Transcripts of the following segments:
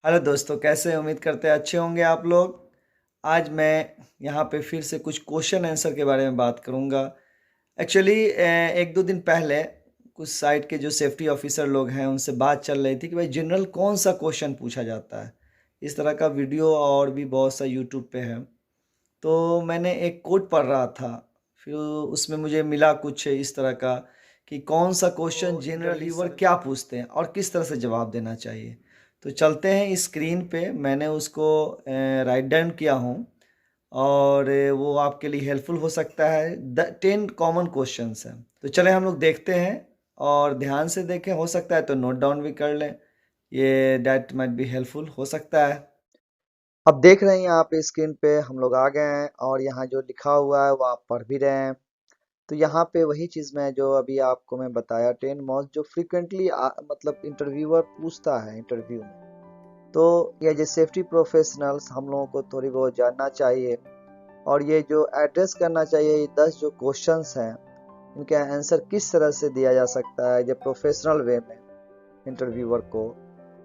Hello दोस्तों, कैसे हैं? उम्मीद करते हैं अच्छे होंगे आप लोग। आज मैं यहाँ पे फिर से कुछ क्वेश्चन आंसर के बारे में बात करूँगा। एक्चुअली एक दो दिन पहले कुछ साइट के जो सेफ्टी ऑफिसर लोग हैं उनसे बात चल रही थी कि भाई जनरल कौन सा क्वेश्चन पूछा जाता है। इस तरह का वीडियो और भी बहुत सा यूट्यूब पे है। तो मैंने एक कोट पढ़ रहा था, फिर उसमें मुझे मिला कुछ इस तरह का कि कौन सा क्वेश्चन जनरल लीवर क्या पूछते हैं और किस तरह से जवाब देना चाहिए। तो चलते हैं इस स्क्रीन पे, मैंने उसको राइट डाउन किया हूँ और वो आपके लिए हेल्पफुल हो सकता है। 10 कॉमन क्वेश्चंस हैं, तो चलें हम लोग देखते हैं और ध्यान से देखें। हो सकता है तो नोट डाउन भी कर लें, ये दैट माइट बी हेल्पफुल हो सकता है। अब देख रहे हैं यहाँ पे स्क्रीन पे हम लोग आ गए हैं और यहाँ जो लिखा हुआ है वो आप पढ़ भी रहे हैं। तो यहाँ पे वही चीज़ मैं जो अभी आपको मैं बताया, 10 मोस्ट जो फ्रिक्वेंटली मतलब इंटरव्यूअर पूछता है इंटरव्यू में। तो ये जो सेफ्टी प्रोफेशनल्स हम लोगों को थोड़ी बहुत जानना चाहिए और ये जो एड्रेस करना चाहिए, ये 10 जो क्वेश्चंस हैं इनका आंसर किस तरह से दिया जा सकता है जो प्रोफेशनल वे में इंटरव्यूअर को।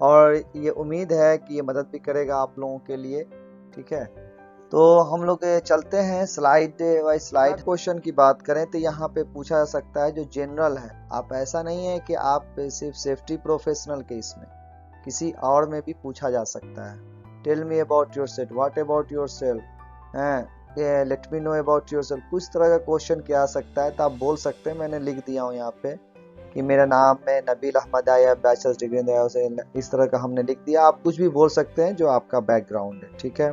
और ये उम्मीद है कि ये मदद भी करेगा आप लोगों के लिए। ठीक है, तो हम लोग चलते हैं स्लाइड बाय स्लाइड। क्वेश्चन की बात करें तो यहाँ पे पूछा जा सकता है जो जनरल है। आप ऐसा नहीं है कि आप सिर्फ सेफ्टी प्रोफेशनल के इसमें, किसी और में भी पूछा जा सकता है। Tell me about yourself, what about yourself है, let me know about yourself, कुछ तरह का क्वेश्चन क्या आ सकता है। तो आप बोल सकते हैं, मैंने लिख दिया हूँ यहाँ पे कि मेरा नाम है नबील अहमद आया, बैचलर्स डिग्री से, इस तरह का हमने लिख दिया। आप कुछ भी बोल सकते हैं जो आपका बैकग्राउंड है। ठीक है,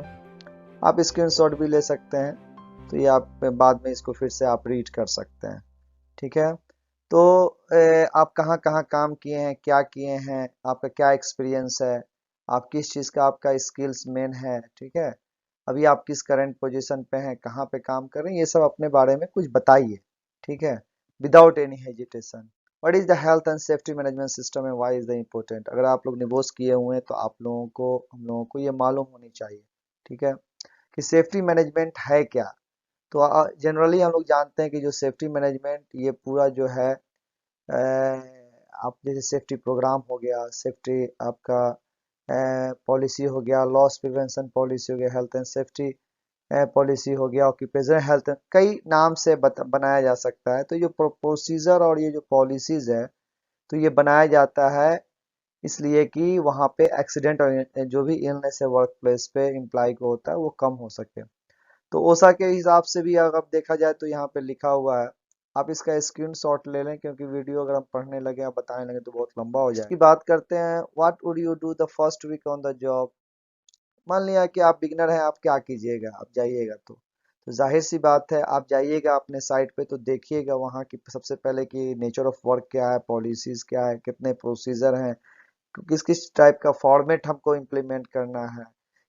आप स्क्रीनशॉट भी ले सकते हैं, तो ये आप बाद में इसको फिर से आप रीड कर सकते हैं। ठीक है, तो आप कहाँ कहाँ काम किए हैं, क्या किए हैं, आपका क्या एक्सपीरियंस है, आप किस चीज़ का आपका स्किल्स मेन है। ठीक है, अभी आप किस करंट पोजीशन पे हैं, कहाँ पे काम कर रहे हैं, ये सब अपने बारे में कुछ बताइए। ठीक है, without any hesitation. What is the health and safety management system and why is the important. अगर आप लोग निवोस किए हुए हैं तो आप लोगों को, हम लोगों को ये मालूम होनी चाहिए। ठीक है, कि सेफ्टी मैनेजमेंट है क्या। तो जनरली हम लोग जानते हैं कि जो सेफ्टी मैनेजमेंट ये पूरा जो है, आप जैसे सेफ्टी प्रोग्राम हो गया, सेफ्टी आपका पॉलिसी हो गया, लॉस प्रिवेंशन पॉलिसी हो गया, हेल्थ एंड सेफ्टी पॉलिसी हो गया, ऑक्यूपेशनल हेल्थ, कई नाम से बनाया जा सकता है। तो ये प्रोसीजर और ये जो पॉलिसीज है, तो ये बनाया जाता है इसलिए कि वहाँ पे एक्सीडेंट और जो भी इलनेस है वर्क प्लेस पे एम्प्लॉय को होता है वो कम हो सके। तो ओसा के हिसाब से भी अगर देखा जाए तो यहाँ पे लिखा हुआ है, आप इसका स्क्रीनशॉट ले लें क्योंकि वीडियो अगर हम पढ़ने लगे या बताने लगे तो बहुत लंबा हो जाए। इसकी बात करते हैं, what would you do the first week on the job. मान लिया कि आप बिगनर हैं, आप क्या कीजिएगा, आप जाइएगा तो जाहिर सी बात है आप जाइएगा अपने साइट पे तो देखिएगा वहाँ की सबसे पहले कि नेचर ऑफ वर्क क्या है, पॉलिसीज क्या है, कितने प्रोसीजर हैं, किस किस टाइप का फॉर्मेट हमको इम्प्लीमेंट करना है।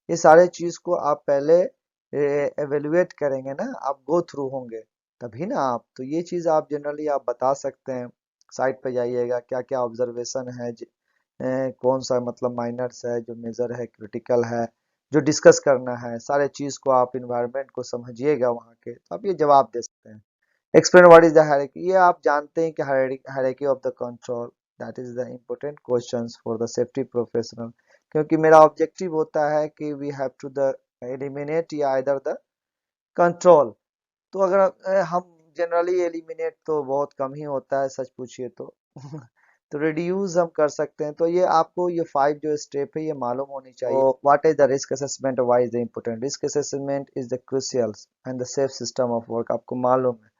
ये सारे चीज को आप पहले एवेल्युएट करेंगे ना, आप गो थ्रू होंगे तभी ना। आप तो ये चीज आप जनरली आप बता सकते हैं। साइट पे जाइएगा, क्या क्या ऑब्जर्वेशन है, कौन सा मतलब माइनर्स है, जो मेजर है, क्रिटिकल है, जो डिस्कस करना है, सारे चीज को आप इन्वायरमेंट को समझिएगा वहाँ के, तो आप ये जवाब दे सकते हैं। Explain what is the hierarchy, ये आप जानते हैं कि hierarchy of the control, that is the important questions for the safety professional. क्योंकि मेरा ऑब्जेक्टिव होता है कि we have to the eliminate या इधर द कंट्रोल। तो अगर हम जनरली एलिमिनेट तो बहुत कम ही होता है सच पूछिए तो तो रिड्यूस हम कर सकते हैं। तो ये आपको ये 5 जो स्टेप है ये मालूम होनी चाहिए। तो what is the risk assessment, why is the important, risk assessment is the crucial and the safe system of work. आपको मालूम है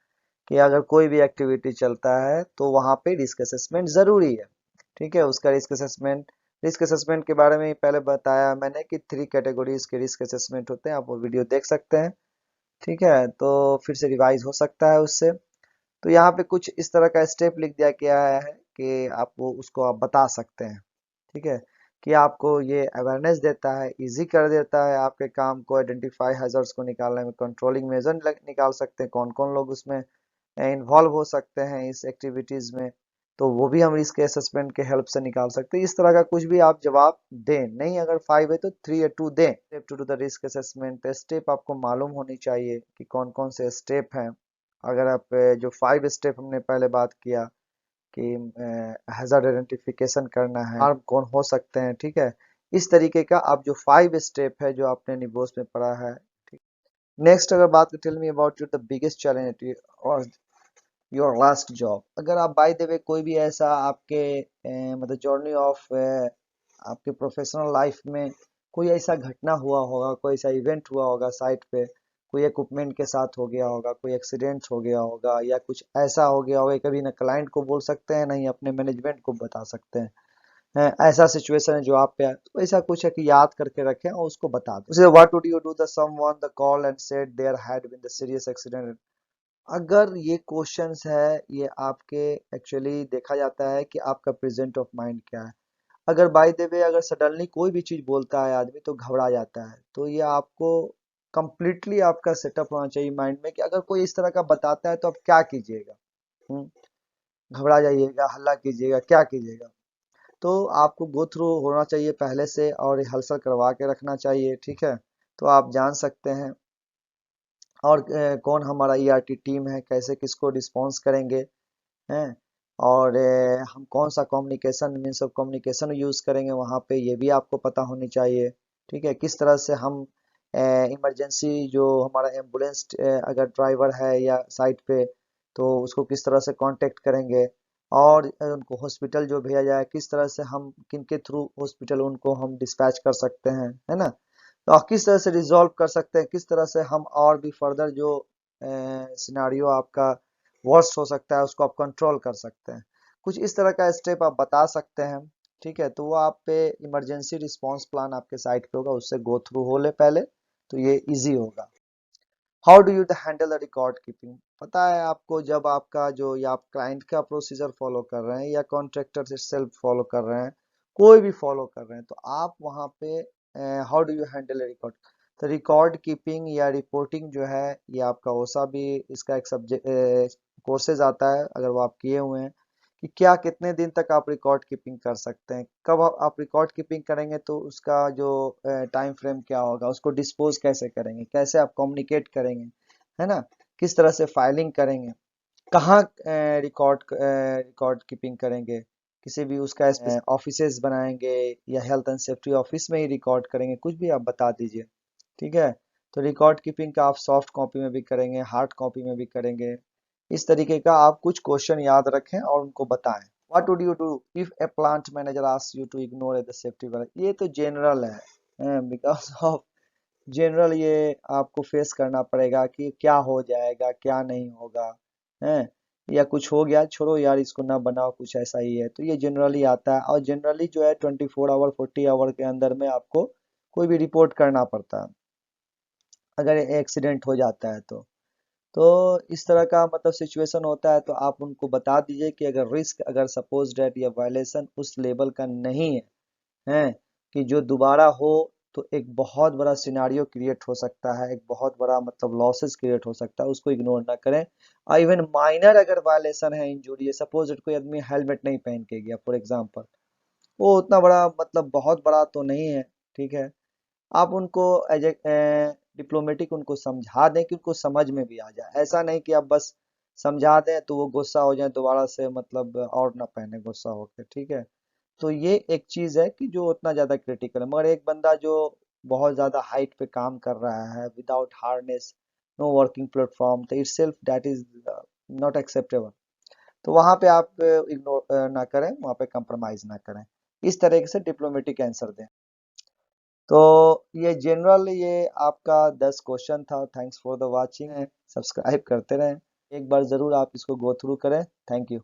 कि अगर कोई भी एक्टिविटी चलता है तो वहाँ पे रिस्क असेसमेंट जरूरी है। ठीक है, उसका रिस्क असेसमेंट के बारे में पहले बताया मैंने कि 3 कैटेगरीज के रिस्क असेसमेंट होते हैं, आप वो वीडियो देख सकते हैं। ठीक है, तो फिर से रिवाइज हो सकता है उससे। तो यहाँ पे कुछ इस तरह का स्टेप लिख दिया गया है कि आप वो उसको आप बता सकते हैं। ठीक है, कि आपको ये अवेयरनेस देता है, इजी कर देता है आपके काम को, आइडेंटिफाई हैजर्ड्स को निकालने में, कंट्रोलिंग मेजर निकाल सकते हैं, कौन कौन लोग उसमें इन्वॉल्व हो सकते हैं इस एक्टिविटीज में, तो वो भी हम इसके असेसमेंट के हेल्प से निकाल सकते हैं। इस तरह का कुछ भी आप जवाब दें, नहीं अगर 5 है तो 3 या 2 दें। Step to do the risk assessment, step आपको मालूम होनी चाहिए कि कौन कौन से स्टेप हैं। अगर आप जो 5 स्टेप हमने पहले बात किया कि हैजार्ड आइडेंटिफिकेशन करना है, हार्म कौन हो सकते हैं, ठीक है, इस तरीके का आप जो 5 स्टेप है जो आपने निबोस में पढ़ा है। ठीक। नेक्स्ट अगर बात करें, tell me about your the biggest challenge और योर लास्ट जॉब। अगर आप बाय द वे कोई भी ऐसा आपके मतलब जर्नी ऑफ आपके प्रोफेशनल लाइफ में कोई ऐसा घटना हुआ होगा, कोई ऐसा इवेंट हुआ होगा साइट पे, कोई इक्विपमेंट के साथ हो गया होगा, कोई एक्सीडेंट हो गया होगा, या कुछ ऐसा हो गया होगा, कभी ना क्लाइंट को बोल सकते हैं, नहीं अपने मैनेजमेंट को बता सकते हैं। ऐसा सिचुएशन है जो आप पे है, तो ऐसा कुछ है कि याद करके रखें और उसको बता दें। उसे what would you do the someone the call and said there had been the serious accident. अगर ये क्वेश्चंस है, ये आपके एक्चुअली देखा जाता है कि आपका प्रेजेंट ऑफ माइंड क्या है। अगर बाय द वे अगर सडनली कोई भी चीज बोलता है आदमी तो घबरा जाता है, तो ये आपको कंप्लीटली आपका सेटअप होना चाहिए माइंड में कि अगर कोई इस तरह का बताता है तो आप क्या कीजिएगा। हम्म, घबरा जाइएगा, हल्ला कीजिएगा, क्या कीजिएगा। तो आपको गो थ्रू होना चाहिए पहले से और रिहर्सल करवा के रखना चाहिए, ठीक है। तो आप जान सकते हैं और कौन हमारा ईआरटी टीम है, कैसे किसको रिस्पॉन्स करेंगे हैं, और हम कौन सा communication means of communication use करेंगे वहाँ पे, ये भी आपको पता होनी चाहिए। ठीक है, किस तरह से हम इमरजेंसी जो हमारा एम्बुलेंस अगर ड्राइवर है या साइट पे, तो उसको किस तरह से कांटेक्ट करेंगे, और उनको हॉस्पिटल जो भेजा जाए किस तरह से हम किनके थ्रू हॉस्पिटल उनको हम डिस्पैच कर सकते हैं, है ना। तो किस तरह से रिजॉल्व कर सकते हैं, किस तरह से हम और भी फर्दर जो सिनारियो आपका वर्स्ट हो सकता है उसको आप कंट्रोल कर सकते हैं। कुछ इस तरह का स्टेप आप बता सकते हैं। ठीक है, तो वो आप पे इमरजेंसी रिस्पांस प्लान आपके साइट पे होगा, उससे गो थ्रू हो ले पहले, तो ये इजी होगा। How do you handle the record keeping. पता है आपको, जब आपका जो या आप क्लाइंट का प्रोसीजर फॉलो कर रहे हैं या कॉन्ट्रैक्टर से सेल्फ फॉलो कर रहे हैं, कोई भी फॉलो कर रहे हैं, तो आप वहाँ पे how do you handle record. तो रिकॉर्ड कीपिंग या रिपोर्टिंग जो है, ये आपका ओसा भी इसका एक सब्जेक्ट कोर्सेज आता है, अगर वो आप किए हुए हैं, कि क्या कितने दिन तक आप रिकॉर्ड कीपिंग कर सकते हैं, कब आप रिकॉर्ड कीपिंग करेंगे, तो उसका जो टाइम फ्रेम क्या होगा, उसको डिस्पोज कैसे करेंगे, कैसे आप कम्युनिकेट करेंगे, है ना, किस तरह से फाइलिंग करेंगे, कहाँ रिकॉर्ड कीपिंग करेंगे, किसी भी उसका ऑफिसेज बनाएंगे या हेल्थ एंड सेफ्टी ऑफिस में ही रिकॉर्ड करेंगे, कुछ भी आप बता दीजिए। ठीक है, तो रिकॉर्ड कीपिंग का आप सॉफ्ट कॉपी में भी करेंगे, हार्ड कॉपी में भी करेंगे। इस तरीके का आप कुछ क्वेश्चन याद रखें और उनको बताएं। What would you do if a plant manager asks you to ignore the safety वाला। ये तो जनरल है, बिकॉज ऑफ जनरल ये आपको फेस करना पड़ेगा कि क्या हो जाएगा, क्या नहीं होगा, है, या कुछ हो गया, छोड़ो यार इसको ना बनाओ, कुछ ऐसा ही है। तो ये जनरली आता है, और जनरली जो है 24 आवर 40 आवर के अंदर में आपको कोई भी रिपोर्ट करना पड़ता है अगर एक्सीडेंट हो जाता है तो इस तरह का मतलब सिचुएशन होता है, तो आप उनको बता दीजिए कि अगर रिस्क, अगर सपोज डेट या वायलेशन उस लेवल का नहीं है, हैं, कि जो दोबारा हो तो एक बहुत बड़ा सिनारियो क्रिएट हो सकता है, एक बहुत बड़ा मतलब लॉसेस क्रिएट हो सकता है, उसको इग्नोर ना करें। और इवन माइनर अगर वायलेशन है, इंजूरी है, सपोज दैट कोई आदमी हेलमेट नहीं पहन के गया फॉर एग्जांपल, वो उतना बड़ा मतलब बहुत बड़ा तो नहीं है, ठीक है। आप उनको एज ए डिप्लोमेटिक उनको समझा दें कि उनको समझ में भी आ जाए, ऐसा नहीं कि आप बस समझा दें तो वो गुस्सा हो जाए दोबारा से, मतलब और ना पहने गुस्सा होकर, ठीक है। तो ये एक चीज है कि जो उतना ज्यादा क्रिटिकल है, मगर एक बंदा जो बहुत ज्यादा हाइट पे काम कर रहा है without harness, no working platform, तो itself that is not acceptable. तो वहां पे आप इग्नोर ना करें, वहां पे कंप्रोमाइज ना करें, इस तरह से डिप्लोमेटिक आंसर दें। तो ये जनरल ये आपका 10 क्वेश्चन था। Thanks for the watching, subscribe करते रहें, एक बार जरूर आप इसको गो थ्रू करें। Thank you.